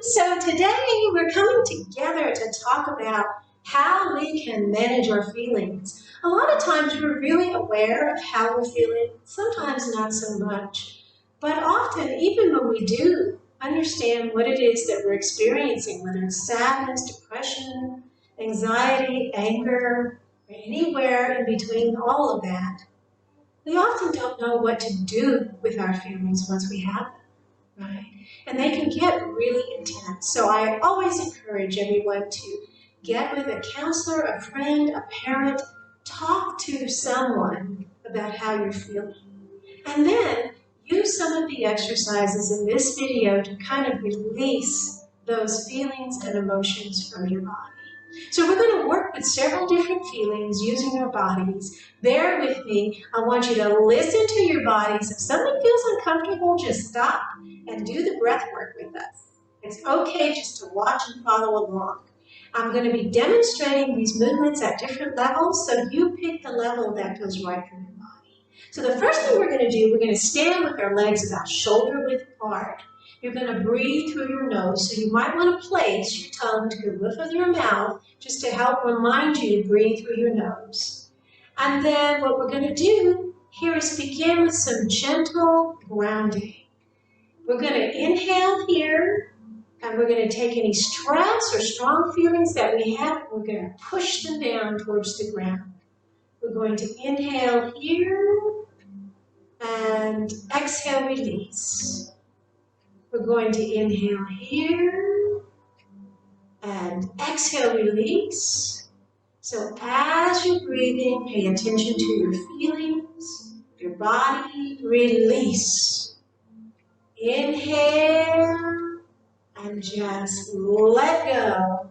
So today we're coming together to talk about how we can manage our feelings. A lot of times we're really aware of how we're feeling, sometimes not so much. But often, even when we do understand what it is that we're experiencing, whether it's sadness, depression, anxiety, anger, or anywhere in between all of that, we often don't know what to do with our feelings once we have them. Right? And they can get really intense. So I always encourage everyone to get with a counselor, a friend, a parent, talk to someone about how you're feeling. And then use some of the exercises in this video to kind of release those feelings and emotions from your body. So we're going to work with several different feelings using our bodies. Bear with me. I want you to listen to your bodies. If something feels uncomfortable, just stop and do the breath work with us. It's okay just to watch and follow along. I'm going to be demonstrating these movements at different levels, so you pick the level that goes right for your body. So the first thing we're going to do, we're going to stand with our legs about shoulder width apart. You're going to breathe through your nose, so you might want to place your tongue to the roof of your mouth just to help remind you to breathe through your nose. And then what we're going to do here is begin with some gentle grounding. We're going to inhale here, and we're going to take any stress or strong feelings that we have, and we're going to push them down towards the ground. We're going to inhale here, and exhale, release. We're going to inhale here, and exhale, release. So as you're breathing, pay attention to your feelings, your body, release. Inhale, and just let go.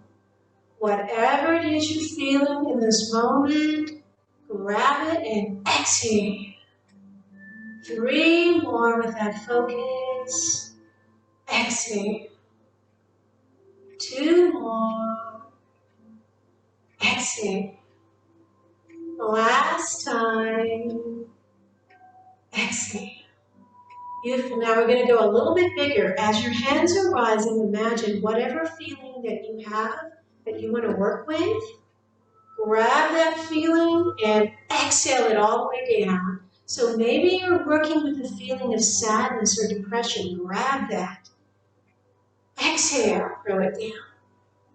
Whatever it is you're feeling in this moment, grab it and exhale. 3 more with that focus. Exhale. 2 more. Exhale. Last time. Exhale. Beautiful. Now we're going to go a little bit bigger. As your hands are rising, imagine whatever feeling that you have that you want to work with, grab that feeling and exhale it all the way down. So maybe you're working with a feeling of sadness or depression. Grab that. Exhale, throw it down.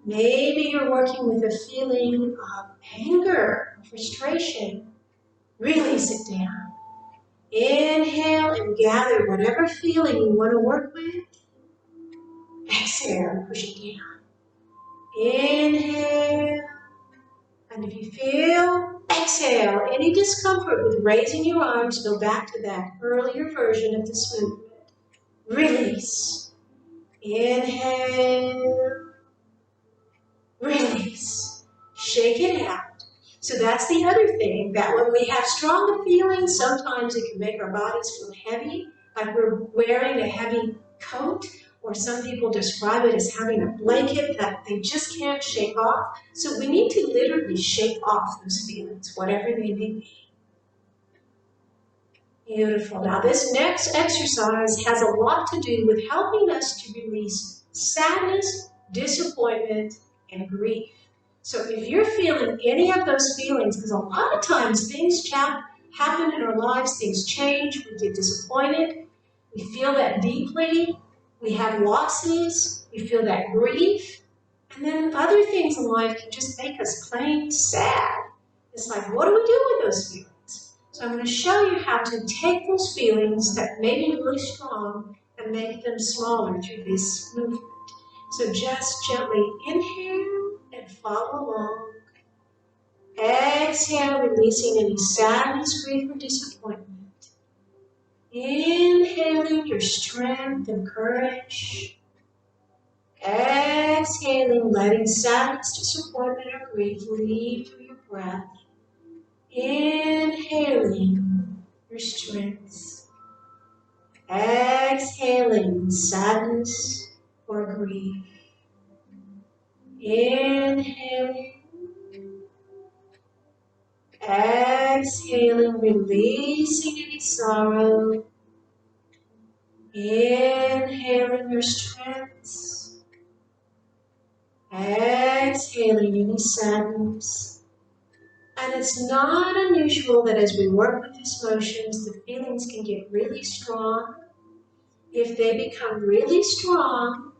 Maybe you're working with a feeling of anger, frustration. Release it down. Inhale and gather whatever feeling you want to work with. Exhale, push it down. Inhale. And if you feel, exhale, any discomfort with raising your arms, go back to that earlier version of this movement. Release. Inhale. Release. Shake it out. So that's the other thing, that when we have stronger feelings, sometimes it can make our bodies feel heavy, like we're wearing a heavy coat, or some people describe it as having a blanket that they just can't shake off. So we need to literally shake off those feelings, whatever they may be. Beautiful. Now this next exercise has a lot to do with helping us to release sadness, disappointment, and grief. So if you're feeling any of those feelings, because a lot of times things happen in our lives, things change, we get disappointed, we feel that deeply, we have losses, we feel that grief, and then other things in life can just make us plain sad. It's like, what do we do with those feelings? So I'm going to show you how to take those feelings that may be really strong and make them smaller through this movement. So just gently inhale and follow along. Exhale, releasing any sadness, grief, or disappointment. Inhaling your strength and courage. Exhaling, letting sadness, disappointment, or grief leave through your breath. Inhaling your strength. Exhaling sadness or grief. Inhaling. Exhaling, releasing any sorrow. Inhaling your strength. Exhaling any sadness. And it's not unusual that as we work with these motions, the feelings can get really strong. If they become really strong,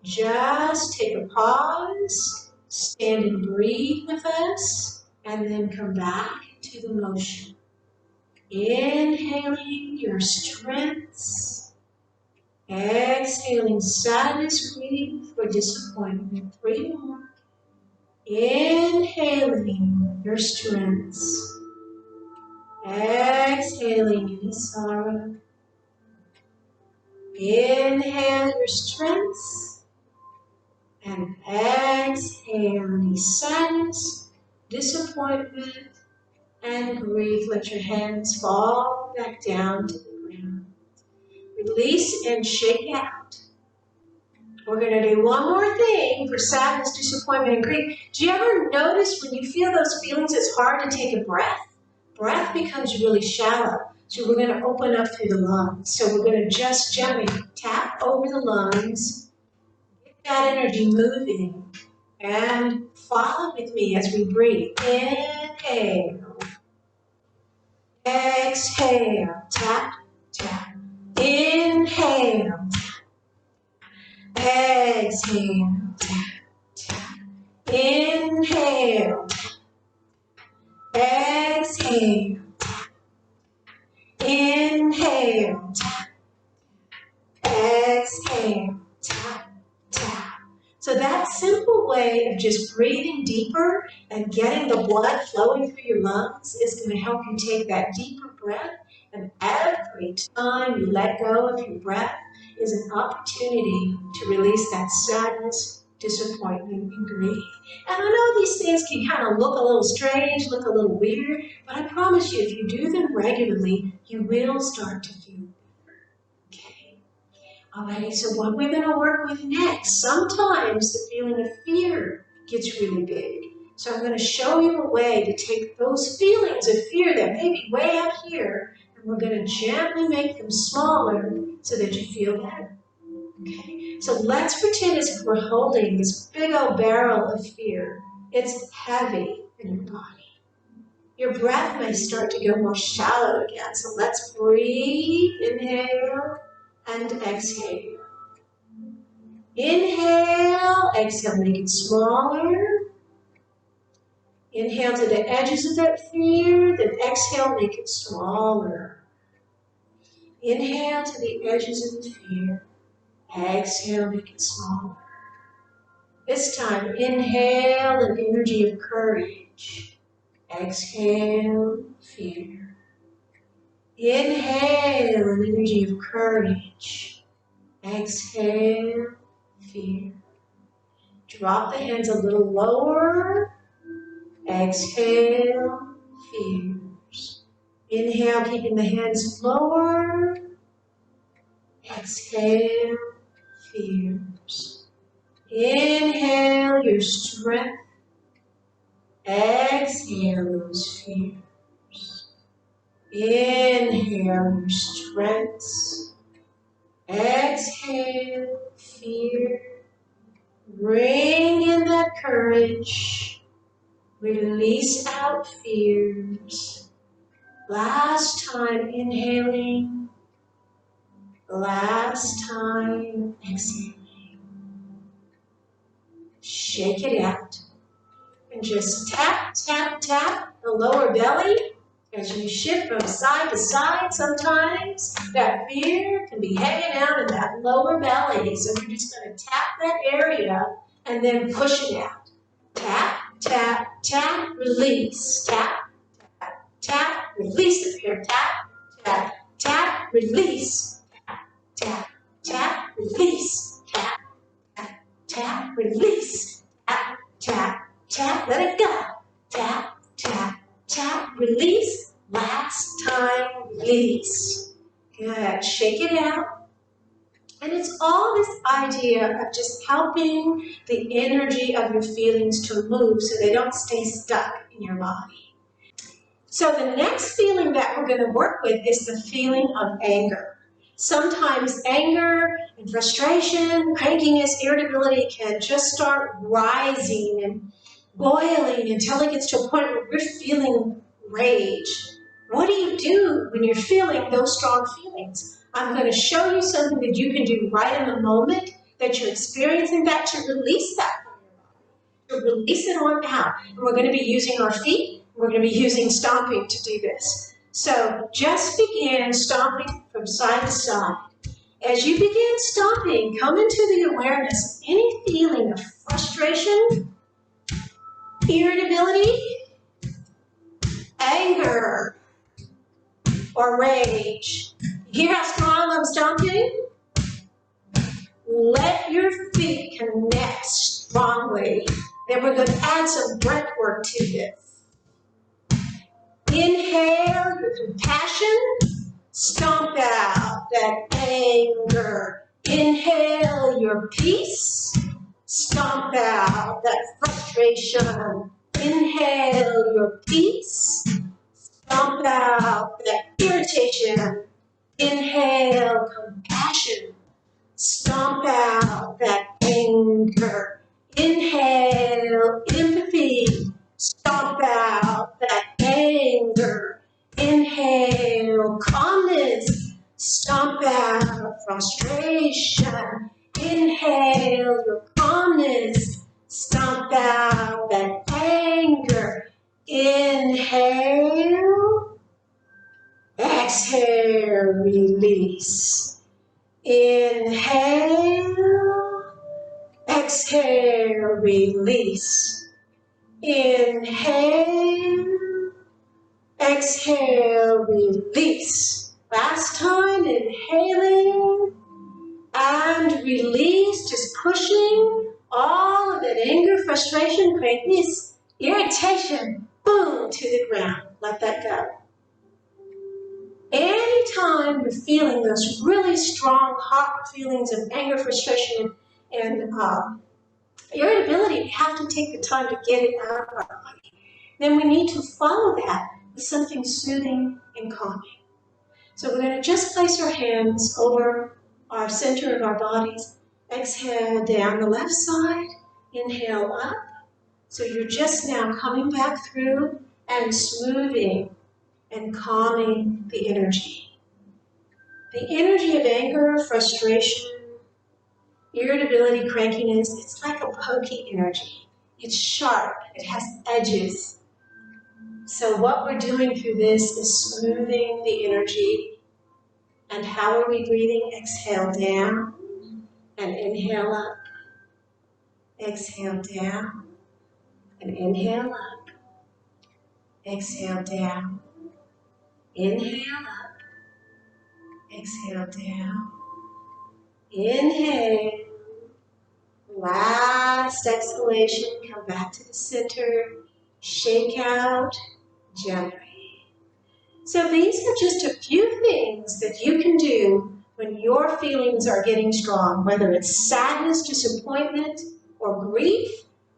just take a pause, stand and breathe with us, and then come back to the motion. Inhaling your strengths, exhaling sadness, grief, or disappointment. 3 more. Inhaling your strengths, exhaling any sorrow. Inhale your strengths and exhale any sadness, disappointment, and grief. Let your hands fall back down to the ground. Release and shake out. We're going to do one more thing for sadness, disappointment, and grief. Do you ever notice when you feel those feelings, it's hard to take a breath? Breath becomes really shallow. So we're going to open up through the lungs. So we're going to just gently tap over the lungs, get that energy moving, and follow with me as we breathe. Inhale. Exhale. Tap, tap. Inhale. Exhale. Tap, tap. Inhale. Exhale. Inhale. Exhale. Tap, tap. So that simple way of just breathing deeper and getting the blood flowing through your lungs is going to help you take that deeper breath. And every time you let go of your breath is an opportunity to release that sadness, disappointment, and grief. And I know these things can kind of look a little strange, look a little weird, but I promise you, if you do them regularly, you will start to feel better. Okay? Alrighty, so what we're going to work with next, sometimes the feeling of fear gets really big. So I'm going to show you a way to take those feelings of fear that may be way up here, and we're going to gently make them smaller so that you feel better. Okay, so let's pretend as if we're holding this big old barrel of fear. It's heavy in your body. Your breath may start to go more shallow again. So let's breathe, inhale, and exhale. Inhale, exhale, make it smaller. Inhale to the edges of that fear, then exhale, make it smaller. Inhale to the edges of the fear. Exhale, make it smaller. This time, inhale an energy of courage. Exhale, fear. Inhale an energy of courage. Exhale, fear. Drop the hands a little lower. Exhale, fears. Inhale, keeping the hands lower. Exhale, fears. Inhale your strength. Exhale those fears. Inhale your strengths. Exhale fear. Bring in that courage. Release out fears. Last time inhaling. Last time exhaling. Shake it out. And just tap, tap, tap the lower belly as you shift from side to side. Sometimes that fear can be hanging out in that lower belly. So we're just going to tap that area and then push it out. Tap, tap, tap, release. Tap, tap, tap, release the fear. Tap, tap, tap, release. Tap, tap, tap, release. Tap, tap, tap, release. Tap, tap, tap, let it go. Tap, tap, tap, release. Last time, release. Good. Shake it out. And it's all this idea of just helping the energy of your feelings to move so they don't stay stuck in your body. So the next feeling that we're going to work with is the feeling of anger. Sometimes anger And frustration, crankiness, irritability can just start rising and boiling until it gets to a point where you're feeling rage. What do you do when you're feeling those strong feelings? I'm going to show you something that you can do right in the moment that you're experiencing that to release that from your body, to release it on out. And we're going to be using our feet. We're going to be using stomping to do this. So just begin stomping from side to side. As you begin stomping, come into the awareness of any feeling of frustration, irritability, anger, or rage. You hear how strong I'm stomping? Let your feet connect strongly. Then we're going to add some breath work to this. Inhale your compassion. Stomp out that anger. Inhale your peace. Stomp out that frustration. Inhale your peace. Stomp out that irritation. Inhale compassion. Stomp out that anger. Inhale empathy. Stomp out that anger. Inhale calmness. Stomp out frustration. Inhale your calmness. Stomp out that anger. Inhale. Exhale, release. Inhale. Exhale, release. Inhale. Exhale, release. Last time, inhaling and release, just pushing all of that anger, frustration, crankiness, irritation, boom, to the ground. Let that go. Anytime you're feeling those really strong, hot feelings of anger, frustration, and irritability, we have to take the time to get it out of our body. Then we need to follow that with something soothing and calming. So we're going to just place our hands over our center of our bodies. Exhale down the left side. Inhale up. So you're just now coming back through and smoothing and calming the energy. The energy of anger, frustration, irritability, crankiness, it's like a pokey energy. It's sharp. It has edges. So what we're doing through this is smoothing the energy. And how are we breathing? Exhale down and inhale up. Exhale down and inhale up. Exhale down. Inhale up. Exhale down. Inhale. Last exhalation. Come back to the center. Shake out gently. So these are just a few things that you can do when your feelings are getting strong, whether it's sadness, disappointment, or grief,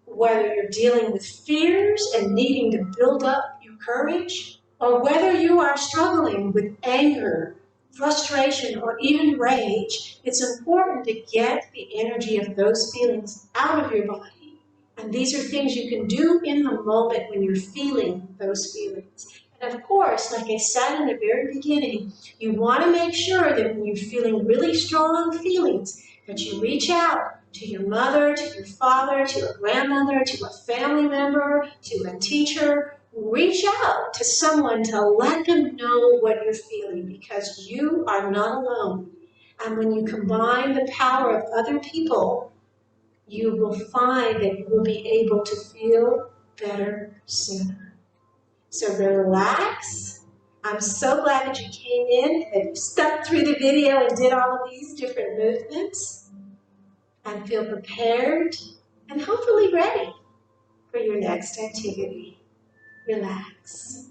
whether you're dealing with fears and needing to build up your courage, or whether you are struggling with anger, frustration, or even rage. It's important to get the energy of those feelings out of your body. And these are things you can do in the moment when you're feeling those feelings. And of course, like I said in the very beginning, you want to make sure that when you're feeling really strong feelings, that you reach out to your mother, to your father, to a grandmother, to a family member, to a teacher. Reach out to someone to let them know what you're feeling, because you are not alone. And when you combine the power of other people, you will find that you will be able to feel better sooner. So relax. I'm so glad that you came in, that you stuck through the video and did all of these different movements. And feel prepared and hopefully ready for your next activity. Relax.